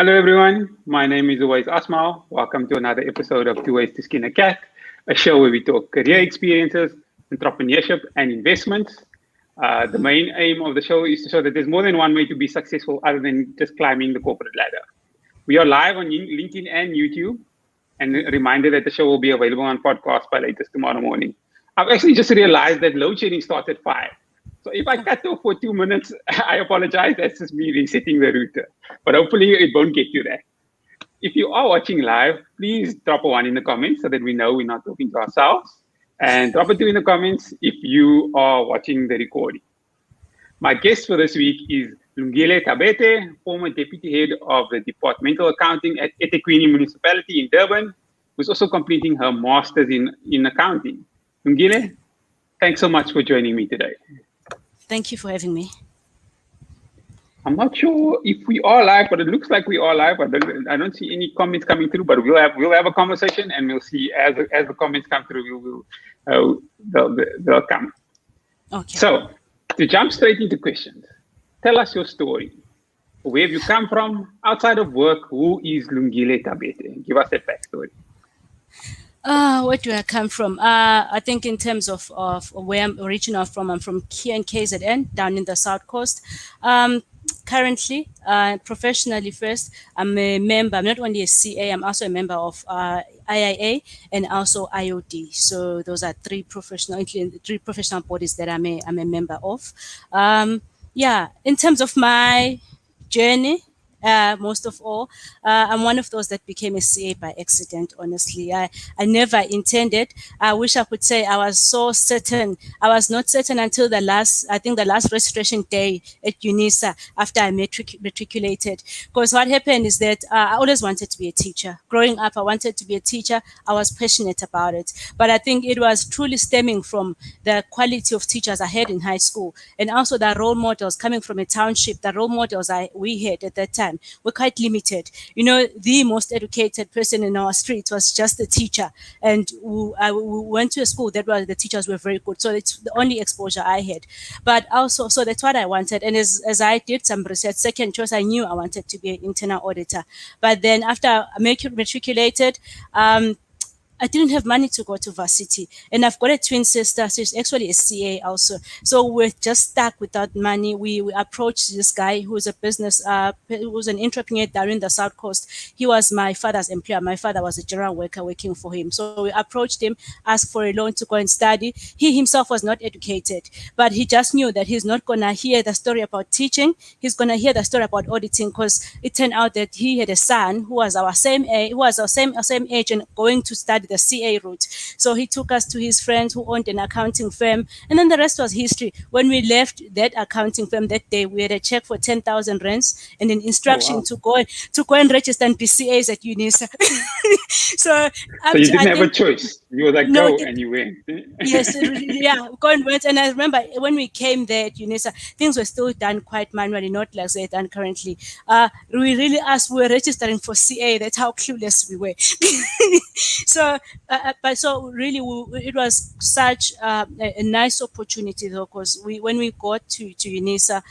Hello, everyone. My name is Tooways Asmal. Welcome to another episode of Tooways to Skin a Cat, a show where we talk career experiences, entrepreneurship, and investments. The main aim of the show is to show that there's more than one way to be successful other than just climbing the corporate ladder. We are live on LinkedIn and YouTube, and a reminder that the show will be available on podcast by latest tomorrow morning. I've actually just realized that load shedding starts at 5. So if I cut off for 2 minutes, I apologize. That's just me resetting the router. But hopefully it won't get you there. If you are watching live, please drop a 1 in the comments so that we know we're not talking to ourselves. And drop a 2 in the comments if you are watching the recording. My guest for this week is Lungile Thabethe, former deputy head of the Departmental Accounting at eThekwini Municipality in Durban, who's also completing her master's in accounting. Lungile, thanks so much for joining me today. Thank you for having me. I'm not sure if we are live, but it looks like we are live. I don't see any comments coming through, but we'll have a conversation, and we'll see as the comments come through. They'll come. Okay. So to jump straight into questions, tell us your story. Where have you come from? Outside of work, who is Lungile Thabethe? Give us a backstory. Where do I come from? I think in terms of where I'm originally from, I'm from KZN, down in the South Coast. Currently, professionally first, I'm a member. I'm not only a CA, I'm also a member of IIA and also IOD. So those are three professional bodies that I'm a member of. In terms of my journey, most of all, I'm one of those that became a CA by accident, honestly. I never intended. I wish I could say I was so certain. I was not certain until the last registration day at UNISA after I matriculated. Because what happened is that I always wanted to be a teacher. Growing up, I wanted to be a teacher. I was passionate about it. But I think it was truly stemming from the quality of teachers I had in high school, and also the role models coming from a township. The role models we had at that time were quite limited. You know, the most educated person in our street was just the teacher, and we went to a school that the teachers were very good. So it's the only exposure I had. But also, so that's what I wanted. And as I did some research, second choice, I knew I wanted to be an internal auditor. But then after I matriculated, I didn't have money to go to varsity, and I've got a twin sister. She's actually a CA also. So we're just stuck without money. We approached this guy who's who's an entrepreneur down in the South Coast. He was my father's employer. My father was a general worker working for him. So we approached him, asked for a loan to go and study. He himself was not educated, but he just knew that he's not going to hear the story about teaching. He's going to hear the story about auditing, because it turned out that he had a son who was our same age, same age and going to study the CA route. So he took us to his friends who owned an accounting firm, and then the rest was history. When we left that accounting firm that day, we had a check for 10,000 rands and an instruction to go and register and be CAs at UNISA. So you didn't have a choice. You were like, go, and you went. Yes, go and went. And I remember when we came there at UNISA, things were still done quite manually, not like they're done currently. We really asked, we were registering for CA. That's how clueless we were. So really, it was such a nice opportunity, though, because when we got to UNISA,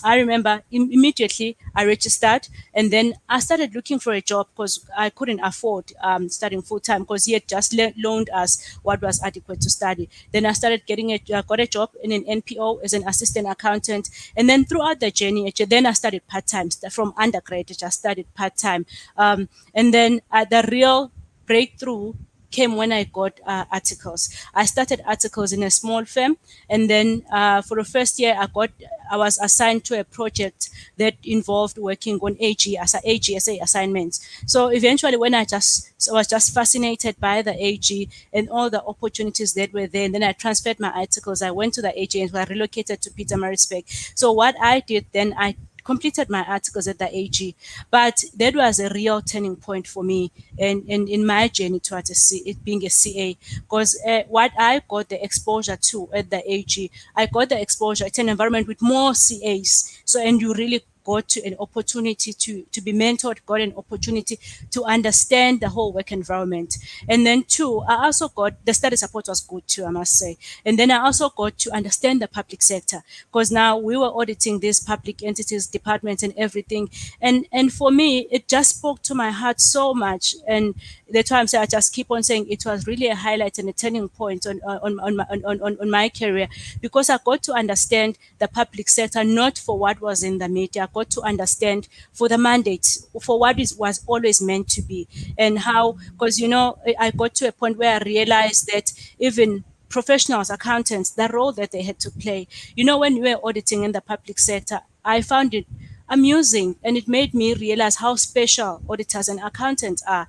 I remember immediately I registered, and then I started looking for a job because I couldn't afford studying full time, because he had just loaned us what was adequate to study. Then I started got a job in an NPO as an assistant accountant, and then throughout the journey, then I studied part time. From undergrad, I just studied part time, and then the real breakthrough came when I got articles. I started articles in a small firm, and then for the first year, I was assigned to a project that involved working on AGSA assignments. So eventually, when I was just fascinated by the AG and all the opportunities that were there, and then I transferred my articles. I went to the AG and I relocated to Pietermaritzburg. So what I did then, I completed my articles at the AG, but that was a real turning point for me and in my journey towards it being a CA, because what I got the exposure to at the AG, I got the exposure. It's an environment with more CAs, so and you really got to an opportunity to be mentored, got an opportunity to understand the whole work environment. And then two, I also got the study support was good too, I must say. And then I also got to understand the public sector, because now we were auditing these public entities, departments, and everything. And for me, it just spoke to my heart so much. And that's why I'm saying I just keep on saying it was really a highlight and a turning point on my career, because I got to understand the public sector not for what was in the media. I got to understand for the mandate, for what it was always meant to be, and how, because I got to a point where I realized that even professionals, accountants, the role that they had to play. When you were auditing in the public sector, I found it amusing, and it made me realize how special auditors and accountants are,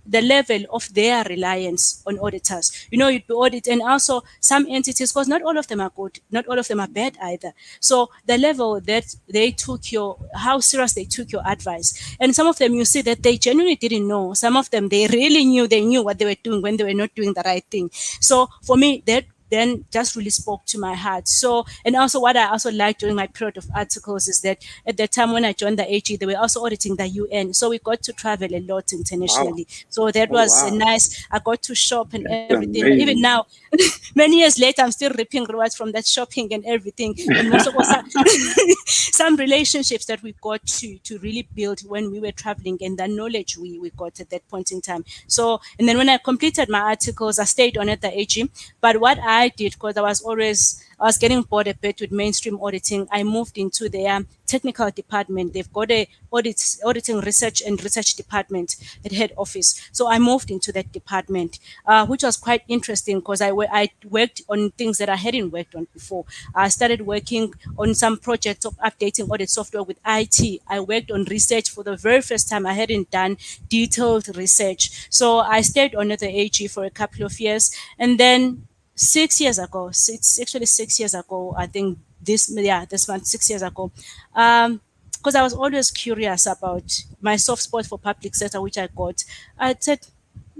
the level of their reliance on auditors. You'd be audit, and also some entities, because not all of them are good, not all of them are bad either. So the level that they took how serious they took your advice, and some of them you see that they genuinely didn't know. Some of them they really knew, they knew what they were doing when they were not doing the right thing. So for me, that then just really spoke to my heart. So, and also what I also liked during my period of articles is that at the time when I joined the AG, they were also auditing the UN. So we got to travel a lot internationally. Wow. So that was Wow. nice. I got to shop and That's everything. But even amazing. now, many years later, I'm still reaping rewards from that shopping and everything. And most of us, some relationships that we got to really build when we were traveling, and the knowledge we got at that point in time. So, and then when I completed my articles, I stayed on at the AG. But what I did, because I was getting bored a bit with mainstream auditing, I moved into their technical department. They've got a auditing research and research department at head office. So I moved into that department, which was quite interesting, because I worked on things that I hadn't worked on before. I started working on some projects of updating audit software with IT. I worked on research for the very first time. I hadn't done detailed research. So I stayed on at the AG for a couple of years. And then 6 years ago, it's actually 6 years ago, I think this month, 6 years ago, because I was always curious about my soft spot for public sector, which I said,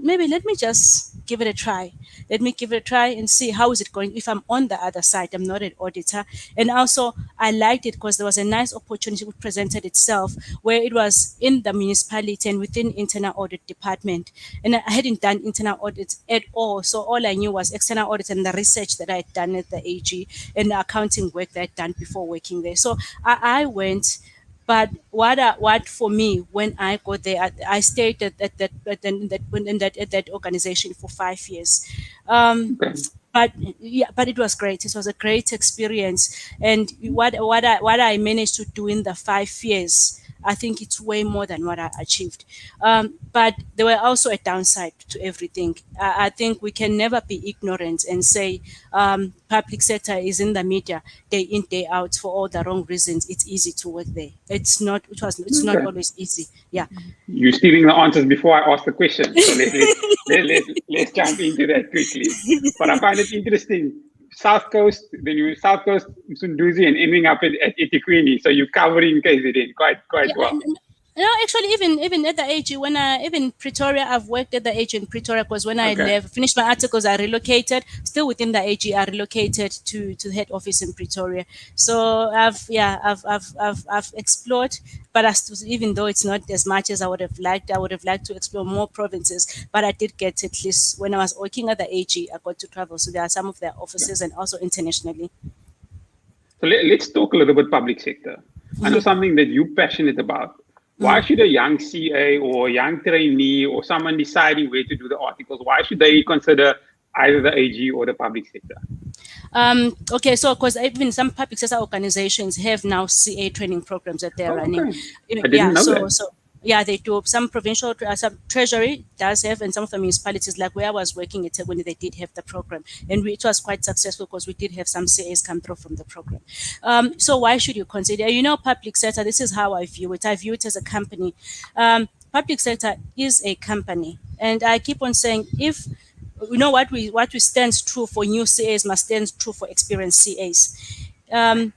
maybe let me just give it a try. Let me give it a try and see how is it going if I'm on the other side. I'm not an auditor. And also I liked it because there was a nice opportunity which presented itself, where it was in the municipality and within internal audit department. And I hadn't done internal audits at all. So all I knew was external audit and the research that I had done at the AG and the accounting work that I'd done before working there. So I went. But what for me, when I got there, I stayed at that organization for 5 years. Um, Okay. but it was great. It was a great experience, and what I managed to do in the 5 years, I think it's way more than what I achieved. But there were also a downside to everything. I think we can never be ignorant and say public sector is in the media day in day out for all the wrong reasons. It's easy to work there. It's not. It's not Okay. always easy. Yeah. You're stealing the answers before I ask the question. So let's jump into that quickly. But I find it interesting. South Coast, then you South Coast, Sunduzi, and ending up at eThekwini. So you're covering KZN quite Yeah, well. no, actually, even at the age when I even Pretoria, I've worked at the age in Pretoria, because when I Okay. left, finished my articles, I relocated. Still within the AG, I relocated to the head office in Pretoria. So I've explored, but even though it's not as much as I would have liked to explore more provinces. But I did get, at least when I was working at the AG, I got to travel. So there are some of their offices and also internationally. So let's talk a little bit public sector. I know something that you're passionate about. Why should a young CA or a young trainee or someone deciding where to do the articles, why should they consider either the AG or the public sector? Okay, so because even some public sector organizations have now CA training programs that they're Oh, running. okay. I didn't know that. Yeah, they do. Some provincial, some treasury does have, and some of the municipalities, like where I was working at when they did have the program, and it was quite successful because we did have some CAs come through from the program. So why should you consider? Public sector. This is how I view it. I view it as a company. Public sector is a company, and I keep on saying, if what we stands true for new CAs must stand true for experienced CAs.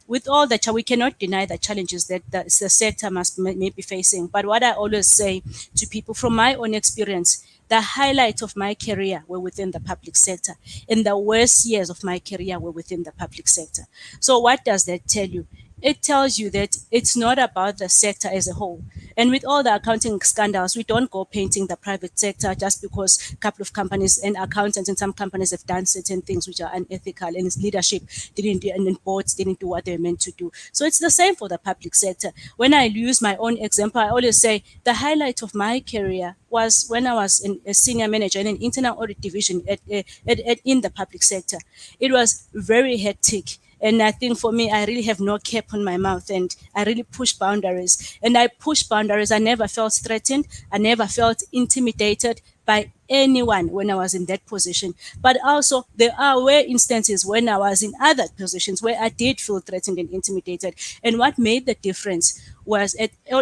With all that, we cannot deny the challenges that the sector may be facing. But what I always say to people from my own experience, the highlights of my career were within the public sector, and the worst years of my career were within the public sector. So what does that tell you? it tells you that it's not about the sector as a whole. And with all the accounting scandals, we don't go painting the private sector just because a couple of companies and accountants in some companies have done certain things which are unethical, and its leadership didn't do, and then boards didn't do what they're meant to do. So it's the same for the public sector. When I use my own example, I always say the highlight of my career was when I was a senior manager in an internal audit division in the public sector. It was very hectic. And I think for me, I really have no cap on my mouth, and I really push boundaries. And I push boundaries. I never felt threatened. I never felt intimidated by anyone when I was in that position. But also, were instances when I was in other positions where I did feel threatened and intimidated. And what made the difference was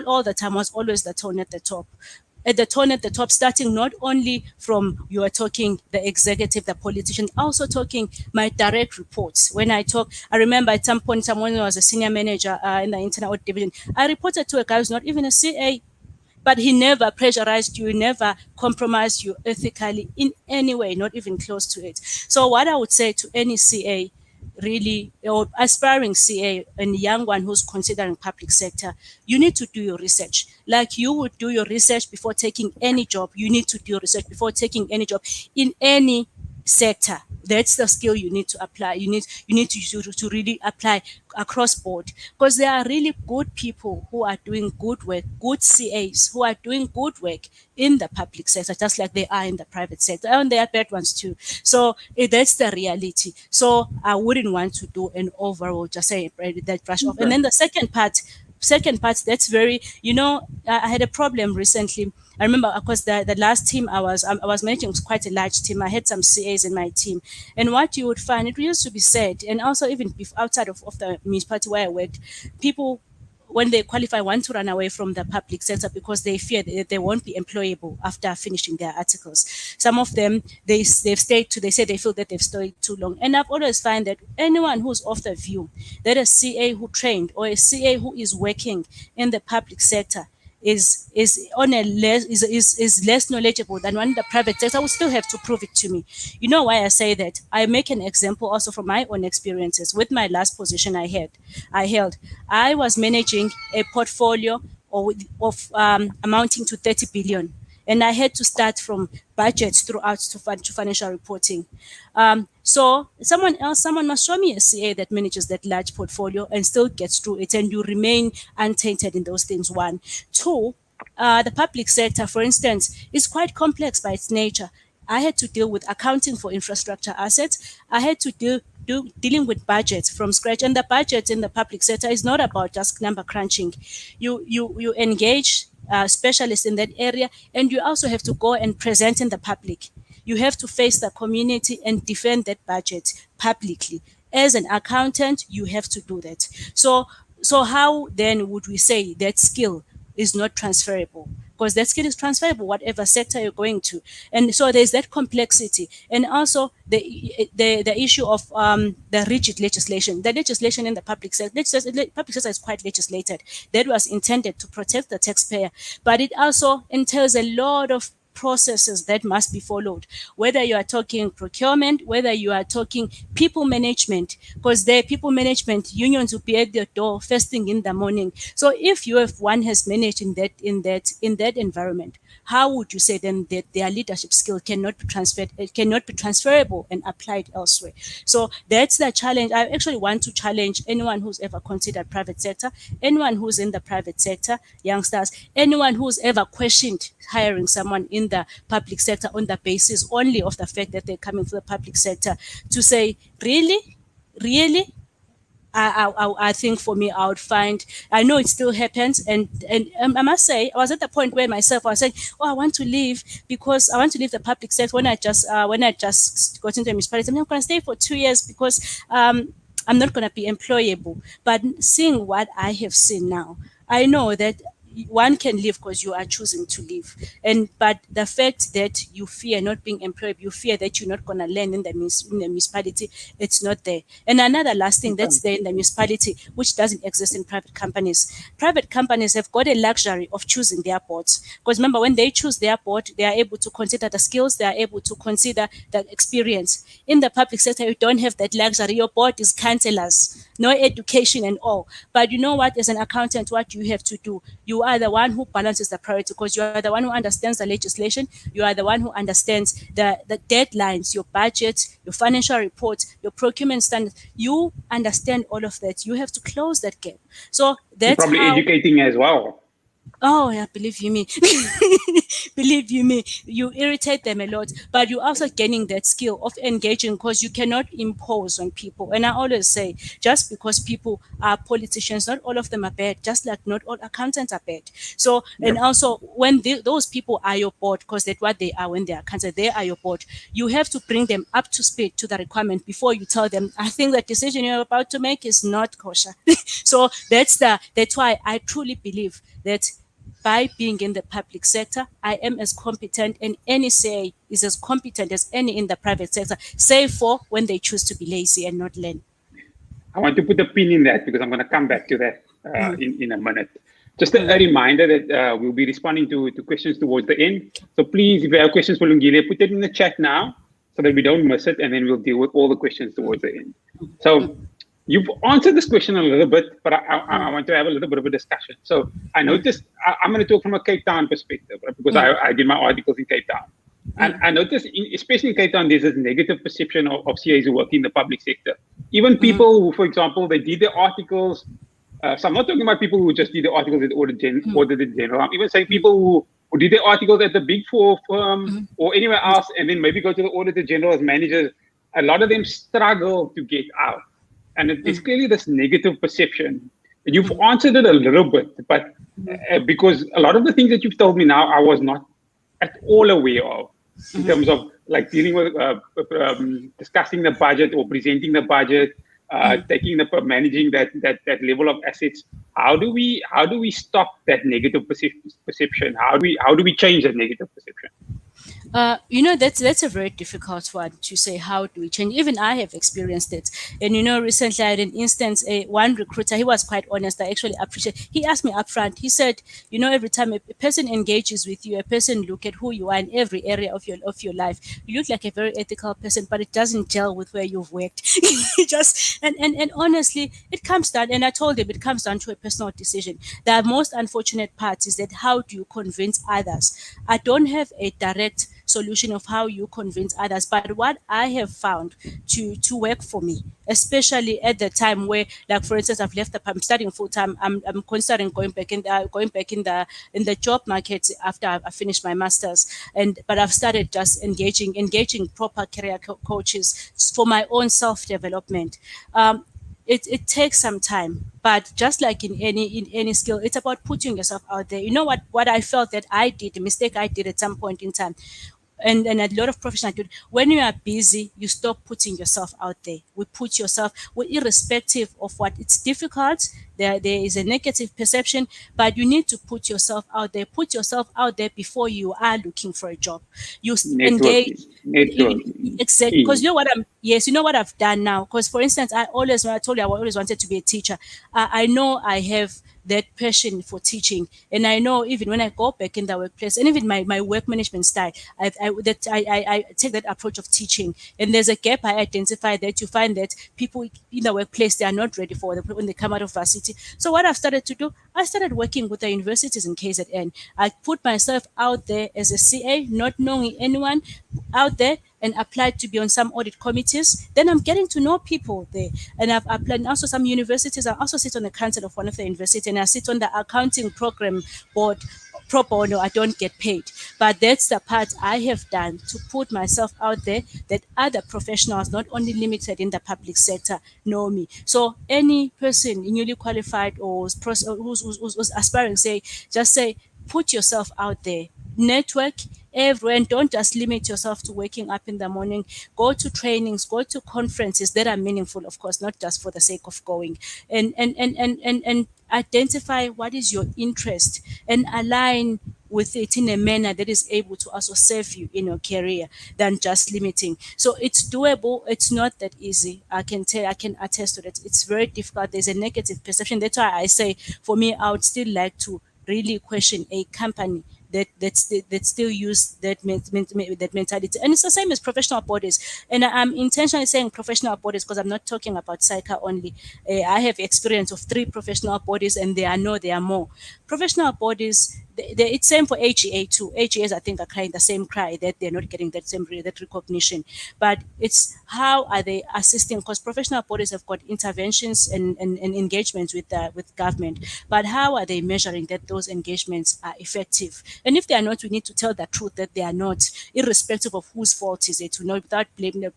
all the time was always the tone at the top, starting not only from you are talking the executive, the politician, also talking my direct reports. When I talk, I remember at some point, someone was a senior manager in the internal audit division. I reported to a guy who's not even a CA, but he never pressurized you, never compromised you ethically in any way, not even close to it. So what I would say to any CA, really, or aspiring CA and young one who's considering public sector, you need to do your research. Like you would do your research before taking any job, you need to do your research before taking any job in any sector. That's the skill you need to apply. You need to really apply across board, because there are really good people who are doing good work, good CAs who are doing good work in the public sector, just like they are in the private sector, and there are bad ones too. So that's the reality. So I wouldn't want to do an overall just say that brush off. And then the second part, that's very, I had a problem recently. I remember, of course, the last team I was managing was quite a large team. I had some CAs in my team, and what you would find, it used to be said, and also even outside of the municipality where I worked, people, when they qualify, want to run away from the public sector because they fear that they won't be employable after finishing their articles. Some of them, they say they feel that they've stayed too long. And I've always found that anyone who's of the view that a CA who trained or a CA who is working in the public sector is less knowledgeable than one in the private sector, I would still have to prove it to me. You know why I say that? I make an example also from my own experiences. With my last position I held, I was managing a portfolio of amounting to 30 billion. And I had to start from budgets throughout to financial reporting. So someone must show me a CA that manages that large portfolio and still gets through it, and you remain untainted in those things. One, two, the public sector, for instance, is quite complex by its nature. I had to deal with accounting for infrastructure assets. I had to dealing with budgets from scratch, and the budget in the public sector is not about just number crunching. You engage specialists in that area, and you also have to go and present in the public. You have to face the community and defend that budget publicly. As an accountant, you have to do that. So how then would we say that skill is not transferable? Because that skill is transferable whatever sector you're going to. And so there's that complexity. And also the issue of the rigid legislation. The legislation in the public sector is quite legislated. That was intended to protect the taxpayer, but it also entails a lot of processes that must be followed, whether you are talking procurement, whether you are talking people management, because the people management unions will be at your door first thing in the morning. So if you have one has managed in that environment, how would you say then that their leadership skill cannot be transferred, it cannot be transferable and applied elsewhere? So that's the challenge. I actually want to challenge anyone who's ever considered private sector, anyone who's in the private sector, youngsters, anyone who's ever questioned hiring someone in the public sector on the basis only of the fact that they're coming from the public sector, to say, really? I think for me, I would find, I know it still happens. And I must say, I was at the point where myself, I was saying, I want to leave because I want to leave the public sector when I just got into a municipality. I'm not going to stay for 2 years because I'm not going to be employable. But seeing what I have seen now, I know that one can leave because you are choosing to leave, but the fact that you fear not being employed, you fear that you're not going to learn in the municipality, it's not there. And another last thing that's there in the municipality, which doesn't exist in private companies have got a luxury of choosing their boards, because remember, when they choose their board, they are able to consider the skills, they are able to consider the experience. In the public sector, you don't have that luxury. Your board is counselors, no education and all. But you know what, as an accountant, what you have to do, you are the one who balances the priority, because you are the one who understands the legislation, you are the one who understands the deadlines, your budget, your financial reports, your procurement standards. You understand all of that. You have to close that gap. So You're that's probably how. educating as well. Oh, yeah, believe you me. Believe you me, you irritate them a lot, but you're also gaining that skill of engaging, because you cannot impose on people. And I always say, just because people are politicians, not all of them are bad, just like not all accountants are bad. So, and Yep. also when those people are your board, because that's what they are when they are accountants, they are your board, you have to bring them up to speed to the requirement before you tell them, I think the decision you're about to make is not kosher. So that's why I truly believe that by being in the public sector, I am as competent, and any CA is as competent as any in the private sector, save for when they choose to be lazy and not learn. I want to put a pin in that because I'm going to come back to that in a minute. Just a reminder that we'll be responding to questions towards the end. So please, if you have questions for Lungile, put it in the chat now so that we don't miss it, and then we'll deal with all the questions towards the end. So you've answered this question a little bit, but I want to have a little bit of a discussion. So I noticed, I'm going to talk from a Cape Town perspective, right? Because I did my articles in Cape Town. And I noticed, especially in Cape Town, there's this negative perception of CAs who work in the public sector. Even people who, for example, they did their articles. So I'm not talking about people who just did the articles at Audit General. I'm even saying people who did their articles at the Big Four firm or anywhere else, and then maybe go to the Auditor General as managers. A lot of them struggle to get out. And it's clearly this negative perception. You've answered it a little bit, but because a lot of the things that you've told me now, I was not at all aware of in terms of like dealing with discussing the budget or presenting the budget, taking the managing that level of assets. How do we stop that negative perception? How do we change that negative perception? That's a very difficult one to say. How do we change? Even I have experienced it. And recently I had an instance. One recruiter, he was quite honest. I actually appreciate. He asked me upfront. He said, every time a person engages with you, a person look at who you are in every area of your life. You look like a very ethical person, but it doesn't gel with where you've worked. And honestly, it comes down. And I told him it comes down to a personal decision. The most unfortunate part is that how do you convince others? I don't have a direct solution of how you convince others, but what I have found to work for me, especially at the time where, like for instance, I'm studying full time. I'm considering going back in the job market after I finished my masters, but I've started just engaging proper career coaches for my own self development. It takes some time, but just like in any skill, it's about putting yourself out there. You know what I felt that I did, a mistake I did at some point in time, and a lot of professionals do. When you are busy, you stop putting yourself out there. We put yourself, irrespective of what, it's difficult. There is a negative perception, but you need to put yourself out there. Put yourself out there before you are looking for a job. You engage. Networking. Exactly, because you know what I've done now. Because for instance, when I told you I always wanted to be a teacher, I know I have that passion for teaching, and I know even when I go back in the workplace, and even my work management style, I take that approach of teaching. And there's a gap I identify that you find that people in the workplace, they are not ready for when they come out of varsity. So what I've started to do, I started working with the universities in KZN. I put myself out there as a CA, not knowing anyone out there, and applied to be on some audit committees. Then I'm getting to know people there. And I've applied also some universities. I also sit on the council of one of the universities, and I sit on the accounting program board. Pro bono, I don't get paid. But that's the part I have done to put myself out there, that other professionals, not only limited in the public sector, know me. So any person newly qualified or who's aspiring, just say, put yourself out there. Network everywhere, and don't just limit yourself to waking up in the morning. Go to trainings, go to conferences that are meaningful, of course, not just for the sake of going. And identify what is your interest and align with it in a manner that is able to also serve you in your career than just limiting. So it's doable. It's not that easy. I can attest to that. It's very difficult. There's a negative perception. That's why I say, for me, I would still like to really question a company that still use that mentality. And it's the same as professional bodies. And I'm intentionally saying professional bodies because I'm not talking about SAICA only. I have experience of 3 professional bodies, and there are more professional bodies. It's same for AGA too. AGAs, I think, are crying the same cry that they're not getting that recognition. But it's how are they assisting? Because professional bodies have got interventions and engagements with government. But how are they measuring that those engagements are effective? And if they are not, we need to tell the truth that they are not, irrespective of whose fault is it, without blaming them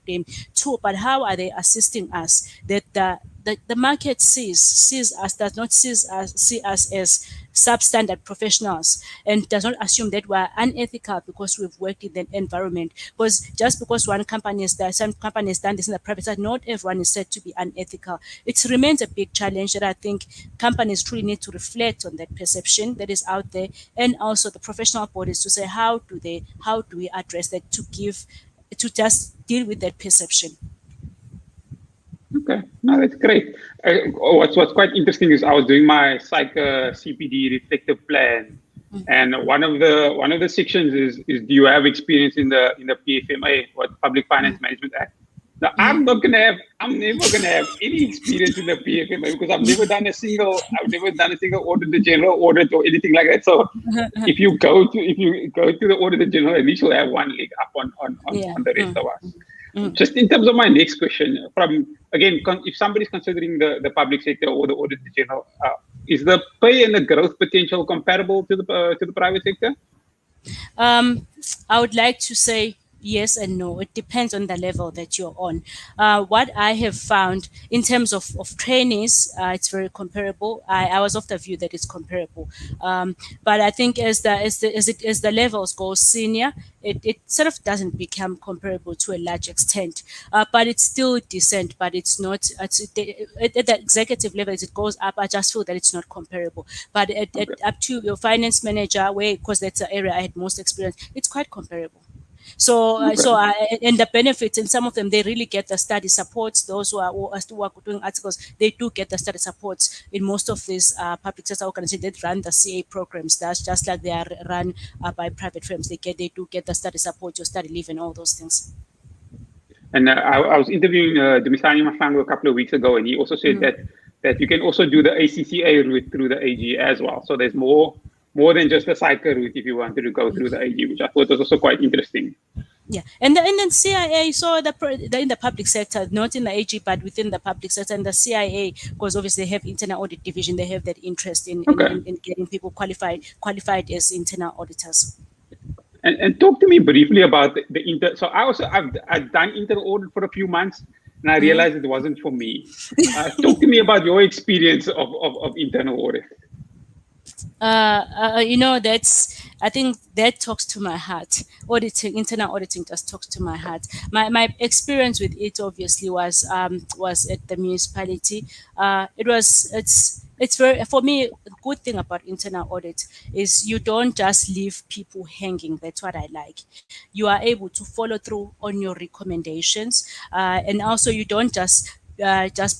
too. But how are they assisting us that the market sees us, does not see us as substandard professionals, and does not assume that we're unethical because we've worked in the environment. Because just because one company has done, some company has done this in the private side, not everyone is said to be unethical. It remains a big challenge that I think companies truly need to reflect on that perception that is out there, and also the professional bodies to say how do we address that to just deal with that perception. Okay, no, that's great. What's quite interesting is I was doing my psych CPD reflective plan, and one of the sections is do you have experience in the PFMA, what Public Finance Management Act? Now I'm never gonna have any experience in the PFMA because I've never done a single Auditor General audit or anything like that. So if you go to the Auditor General, at least you'll have one leg up on the rest of us. Just in terms of my next question, if somebody's considering the public sector or the Auditor General, is the pay and the growth potential comparable to the private sector? I would like to say yes and no. It depends on the level that you're on. What I have found in terms of trainees, it's very comparable. I was of the view that it's comparable, but I think as the levels go senior, it sort of doesn't become comparable to a large extent. But it's still decent. But it's not at the executive level as it goes up. I just feel that it's not comparable. But up to your finance manager, because that's the area I had most experience, it's quite comparable. So, and the benefits, and some of them, they really get the study supports. Those who are doing articles, they do get the study supports in most of these public sector organizations that run the CA programs. That's just like they are run by private firms. They do get the study support, your study leave, and all those things. And I was interviewing Dumisani Mafango a couple of weeks ago, and he also said that you can also do the ACCA route through the AG as well. So there's more than just the cycle route if you wanted to go through the AG, which I thought was also quite interesting. Yeah, and then CIA, so in the public sector, not in the AG, but within the public sector, and the CIA, because obviously they have internal audit division, they have that interest in getting people qualified as internal auditors. And talk to me briefly about the So I've done internal audit for a few months, and I realized it wasn't for me. Talk to me about your experience of internal audit. I think that talks to my heart. Internal auditing just talks to my heart. My experience with it obviously was at the municipality. It's very, for me, the good thing about internal audit is you don't just leave people hanging. That's what I like. You are able to follow through on your recommendations, and also you don't just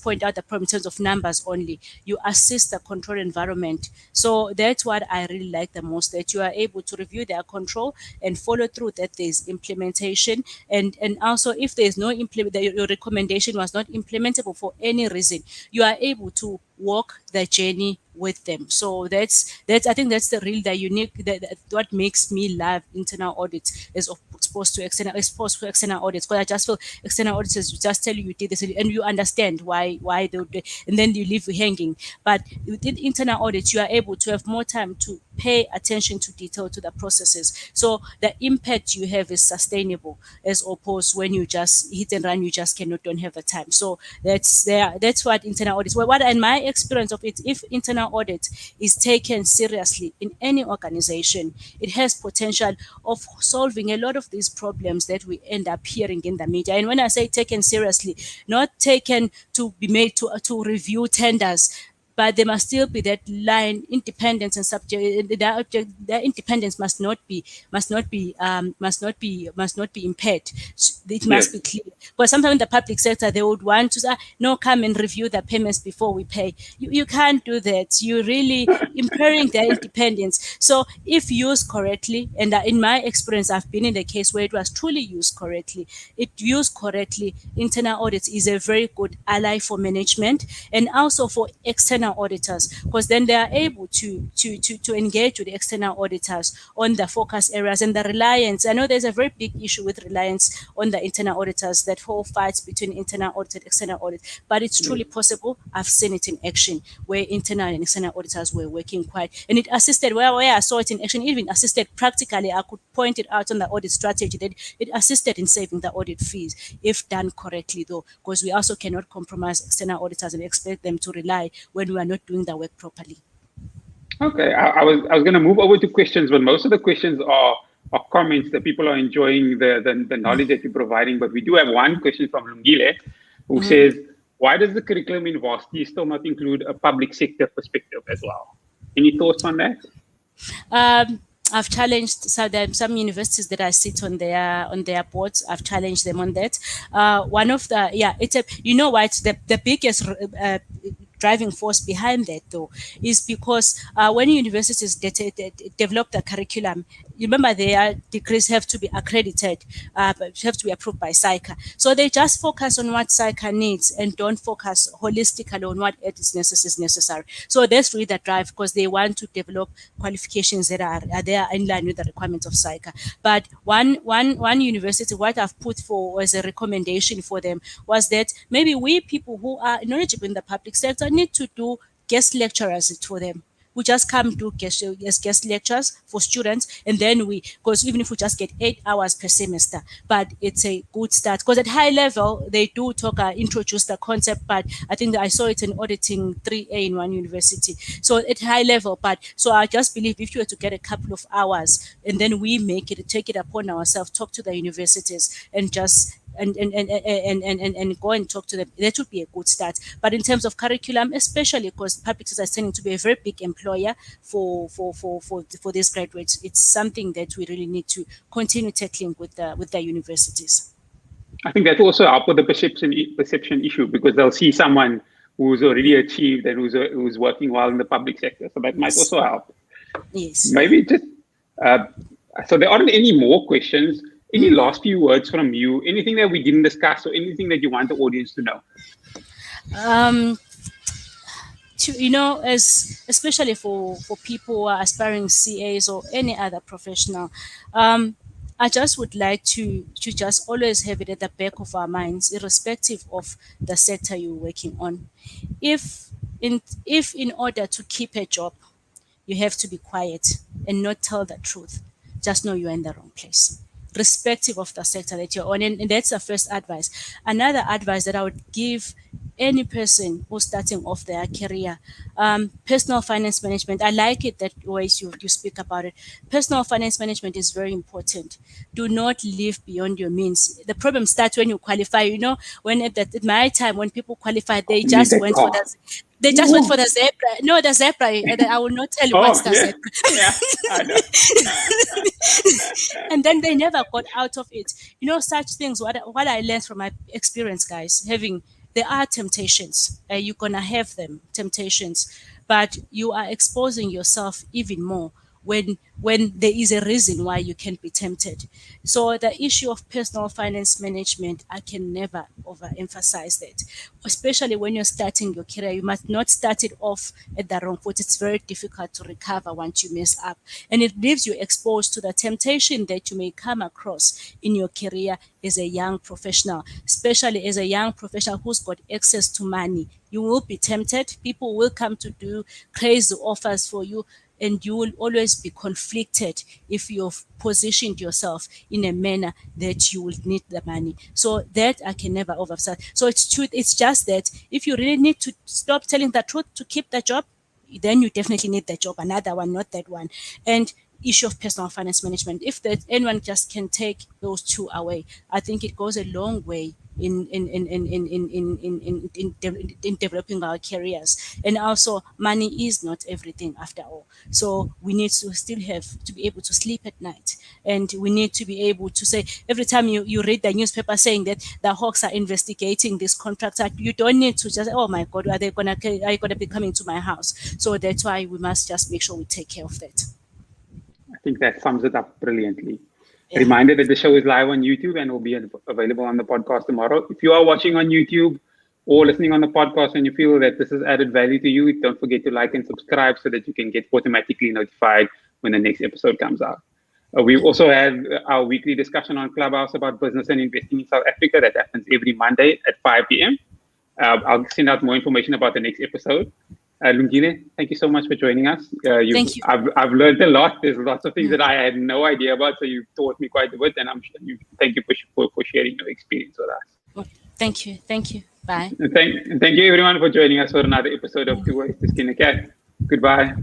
point out the problem in terms of numbers only. You assist the control environment. So that's what I really like the most, that you are able to review their control and follow through that there's implementation. And also if there's no your recommendation was not implementable for any reason, you are able to walk the journey with them. So that's I think that's the unique what makes me love internal audits as opposed to external audits, because I just feel external auditors just tell you did this and you understand why they would, and then you leave you hanging. But within internal audits, you are able to have more time to pay attention to detail to the processes. So the impact you have is sustainable, as opposed when you just hit and run, you just don't have the time. So that's what internal audits. What in my experience of it, if internal audit is taken seriously in any organization, it has potential of solving a lot of these problems that we end up hearing in the media. And when I say taken seriously, not taken to be made to review tenders, but there must still be that line independence and subject. Their independence must not be impaired. It Yes. must be clear. Because sometimes in the public sector they would want to say, no, come and review the payments before we pay. You can't do that. You're really impairing their independence. So if used correctly, and in my experience, I've been in a case where it was truly used correctly. It used correctly, internal audits is a very good ally for management and also for external auditors, because then they are able to engage with the external auditors on the focus areas and the reliance. I know there's a very big issue with reliance on the internal auditors, that whole fight between internal audit and external audit, but it's truly possible. I've seen it in action where internal and external auditors were working quite, and it assisted where I saw it in action, even assisted practically. I could point it out on the audit strategy that it assisted in saving the audit fees if done correctly, though, because we also cannot compromise external auditors and expect them to rely when we are not doing the work properly. Okay, I was going to move over to questions, but most of the questions are comments that people are enjoying the knowledge that you're providing. But we do have one question from Lungile, who says, why does the curriculum in varsity still not include a public sector perspective as well? Any thoughts on that? I've challenged some universities that I sit on their boards. I've challenged them on that. One of the it's the biggest driving force behind that, though, is because when universities develop the curriculum, you remember their degrees have to be accredited, but have to be approved by SAICA. So they just focus on what SAICA needs and don't focus holistically on what is necessary. So that's really the drive, because they want to develop qualifications that are there in line with the requirements of SAICA. But one university, what I've put for as a recommendation for them was that maybe we people who are knowledgeable in the public sector need to do guest lecturers for them. We just come do guest lectures for students, and then because even if we just get 8 hours per semester, but it's a good start. Because at high level, they do introduce the concept, but I think that I saw it in auditing 3A in one university. So at high level, so I just believe if you were to get a couple of hours, and then we take it upon ourselves, talk to the universities, and just and go and talk to them, that would be a good start. But in terms of curriculum, especially because public sector is tending to be a very big employer for these graduates, it's something that we really need to continue tackling with the universities. I think that also help with the perception issue, because they'll see someone who's already achieved and who's working well in the public sector, so that might also help. Yes. Maybe just so there aren't any more questions. Any last few words from you? Anything that we didn't discuss, or anything that you want the audience to know? Especially for people who are aspiring CAs or any other professional, I just would like to just always have it at the back of our minds, irrespective of the sector you're working on. If in order to keep a job, you have to be quiet and not tell the truth, just know you're in the wrong place, respective of the sector that you're on. And that's the first advice. Another advice that I would give any person who's starting off their career, personal finance management. I like it that ways you speak about it. Personal finance management is very important. Do not live beyond your means. The problem starts when you qualify. When at my time, when people qualify, they just went for that. They just went for the zebra. No, the zebra. I will not tell you what's the zebra. Yeah, I know. And then they never got out of it. Such things. What I learned from my experience, guys, there are temptations. You're gonna have them, temptations, but you are exposing yourself even more when there is a reason why you can be tempted. So the issue of personal finance management, I can never overemphasize that. Especially when you're starting your career, you must not start it off at the wrong foot. It's very difficult to recover once you mess up. And it leaves you exposed to the temptation that you may come across in your career as a young professional, especially as a young professional who's got access to money. You will be tempted. People will come to do crazy offers for you, and you will always be conflicted if you've positioned yourself in a manner that you will need the money. So that I can never overstate. So it's just that if you really need to stop telling the truth to keep the job, then you definitely need the job, another one, not that one. And issue of personal finance management. If anyone just can take those two away, I think it goes a long way in developing our careers. And also, money is not everything after all. So we need to still have to be able to sleep at night, and we need to be able to say, every time you read the newspaper saying that the Hawks are investigating this contractor, you don't need to just, oh my God, are you gonna be coming to my house? So that's why we must just make sure we take care of that. I think that sums it up brilliantly. Yeah. Reminder that the show is live on YouTube and will be available on the podcast tomorrow. If you are watching on YouTube or listening on the podcast and you feel that this has added value to you, don't forget to like and subscribe so that you can get automatically notified when the next episode comes out. We also have our weekly discussion on Clubhouse about business and investing in South Africa. That happens every Monday at 5 p.m. I'll send out more information about the next episode. Lungile, thank you so much for joining us. Thank you. I've learned a lot. There's lots of things that I had no idea about, so you taught me quite a bit, and thank you for sharing your experience with us. Thank you. Bye. And thank you everyone for joining us for another episode of Tooways to Skin a Cat. Goodbye.